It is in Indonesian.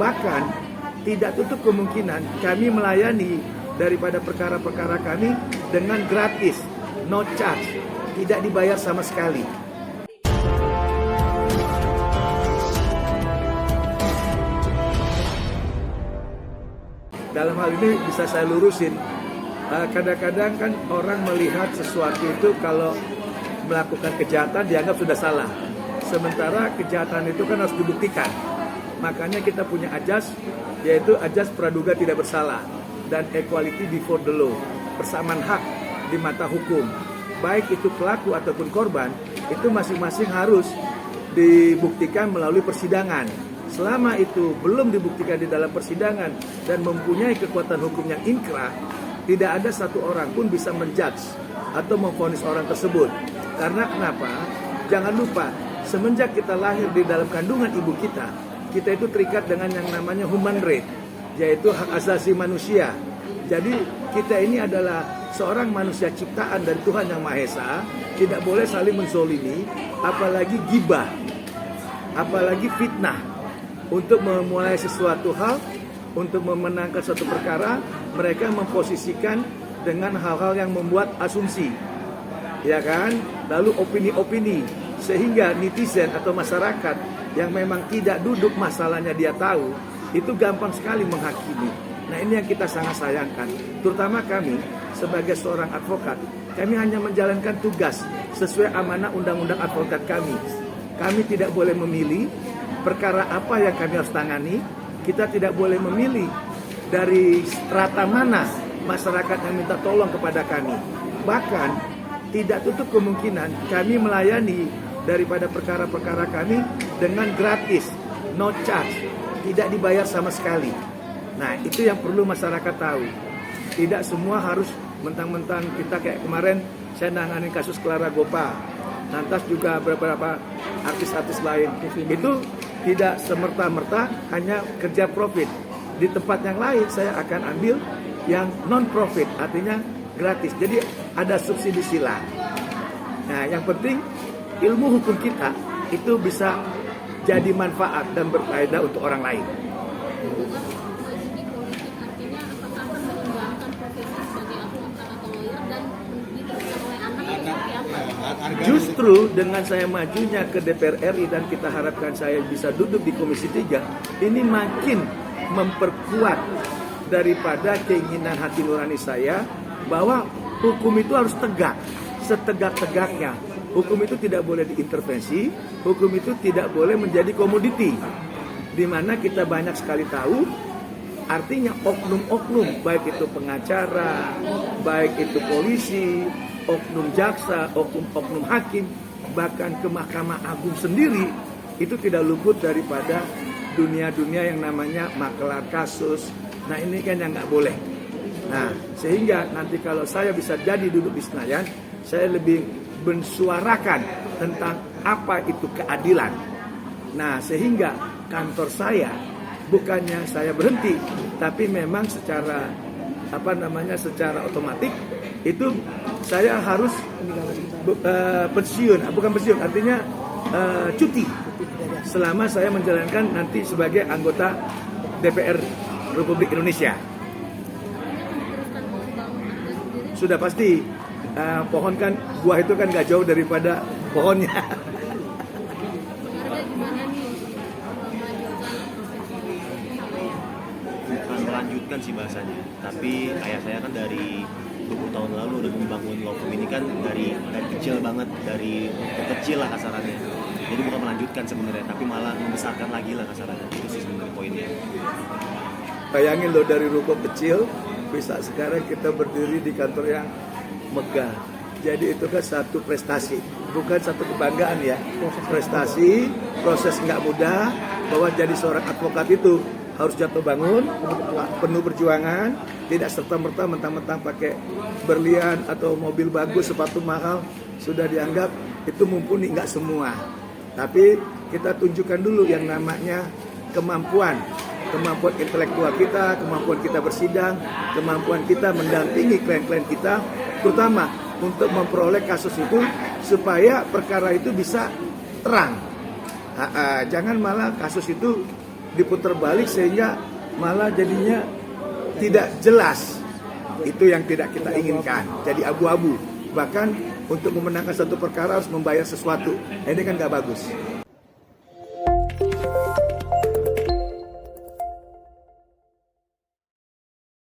Bahkan tidak tutup kemungkinan kami melayani daripada perkara-perkara kami dengan gratis, no charge, tidak dibayar sama sekali. Dalam hal ini bisa saya lurusin, kadang-kadang kan orang melihat sesuatu itu kalau melakukan kejahatan dianggap sudah salah. Sementara kejahatan itu kan harus dibuktikan. Makanya kita punya ajas, yaitu ajas praduga tidak bersalah dan equality before the law, persamaan hak di mata hukum. Baik itu pelaku ataupun korban, itu masing-masing harus dibuktikan melalui persidangan. Selama itu belum dibuktikan di dalam persidangan dan mempunyai kekuatan hukum yang inkrah, tidak ada satu orang pun bisa menjudge atau memvonis orang tersebut. Karena kenapa? Jangan lupa, semenjak kita lahir di dalam kandungan ibu kita itu terikat dengan yang namanya human right, yaitu hak asasi manusia. Jadi kita ini adalah seorang manusia ciptaan dari Tuhan Yang Maha Esa, tidak boleh saling menzolimi, apalagi gibah, apalagi fitnah. Untuk memulai sesuatu hal, untuk memenangkan suatu perkara, mereka memposisikan dengan hal-hal yang membuat asumsi, ya kan? Lalu opini-opini, sehingga netizen atau masyarakat yang memang tidak duduk masalahnya dia tahu, itu gampang sekali menghakimi. Nah, ini yang kita sangat sayangkan. Terutama kami sebagai seorang advokat, kami hanya menjalankan tugas sesuai amanah undang-undang advokat kami. Kami tidak boleh memilih perkara apa yang kami harus tangani. Kita tidak boleh memilih dari strata mana masyarakat yang minta tolong kepada kami. Bahkan tidak tutup kemungkinan kami melayani daripada perkara-perkara kami dengan gratis, no charge, tidak dibayar sama sekali. Nah, itu yang perlu masyarakat tahu. Tidak semua harus mentang-mentang kita kayak kemarin saya nanganin kasus Clara Gopa, lantas juga beberapa artis-artis lain. Itu tidak semerta-merta hanya kerja profit. Di tempat yang lain saya akan ambil yang non-profit, artinya gratis. Jadi ada subsidi silang. Nah, yang penting ilmu hukum kita itu bisa jadi manfaat dan berfaedah untuk orang lain. Justru dengan saya majunya ke DPR RI dan kita harapkan saya bisa duduk di Komisi 3, ini makin memperkuat daripada keinginan hati nurani saya bahwa hukum itu harus tegak, setegak-tegaknya. Hukum itu tidak boleh diintervensi, hukum itu tidak boleh menjadi komoditi. Di mana kita banyak sekali tahu, artinya oknum-oknum, baik itu pengacara, baik itu polisi, oknum jaksa, oknum hakim, bahkan ke Mahkamah Agung sendiri, itu tidak luput daripada dunia-dunia yang namanya makelar kasus. Nah, ini kan yang nggak boleh. Nah, sehingga nanti kalau saya bisa jadi duduk di Senayan, saya lebih mensuarakan tentang apa itu keadilan. Nah, sehingga kantor saya bukannya saya berhenti, tapi memang secara secara otomatis itu saya harus artinya cuti selama saya menjalankan nanti sebagai anggota DPR Republik Indonesia. Sudah pasti, pohon kan, buah itu kan gak jauh daripada pohonnya. Melanjutkan sih bahasanya, tapi ayah saya kan dari 20 tahun lalu udah membangun law firm ini kan dari kecil banget, dari kecil lah kasarannya. Jadi bukan melanjutkan sebenarnya, tapi malah membesarkan lagi lah kasarannya. Itu sih sebenarnya poinnya. Bayangin loh, dari ruko kecil bisa sekarang kita berdiri di kantor yang megah. Jadi itu kan satu prestasi, bukan satu kebanggaan ya. Prestasi, proses nggak mudah, bahwa jadi seorang advokat itu harus jatuh bangun, penuh perjuangan, tidak serta-merta mentang-mentang pakai berlian atau mobil bagus, sepatu mahal, sudah dianggap itu mumpuni. Nggak semua. Tapi kita tunjukkan dulu yang namanya kemampuan intelektual kita, kemampuan kita bersidang, kemampuan kita mendampingi klien-klien kita, terutama untuk memperoleh kasus itu supaya perkara itu bisa terang. Jangan malah kasus itu diputar balik sehingga malah jadinya tidak jelas. Itu yang tidak kita inginkan, jadi abu-abu. Bahkan untuk memenangkan satu perkara harus membayar sesuatu. Ini kan nggak bagus.